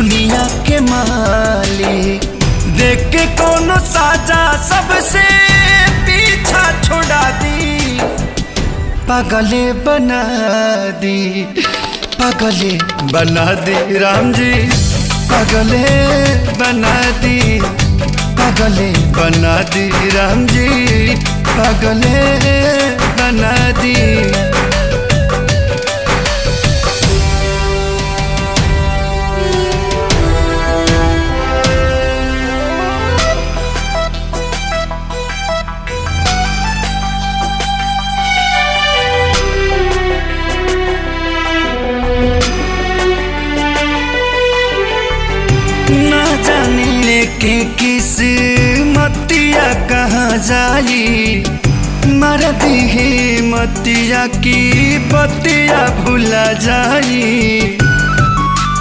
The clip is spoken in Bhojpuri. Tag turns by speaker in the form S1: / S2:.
S1: दुनिया के मालिक। देख के कोनो साजा सबसे पीछा छोड़ा दी, पागले बना दी, पागले बना दी राम जी, पागले बना दी, पागले बना दी राम जी, पागले बना दी। ना जाने के किस मतिया कहाँ जाई, मर दी मतिया की बतिया भुला जाई।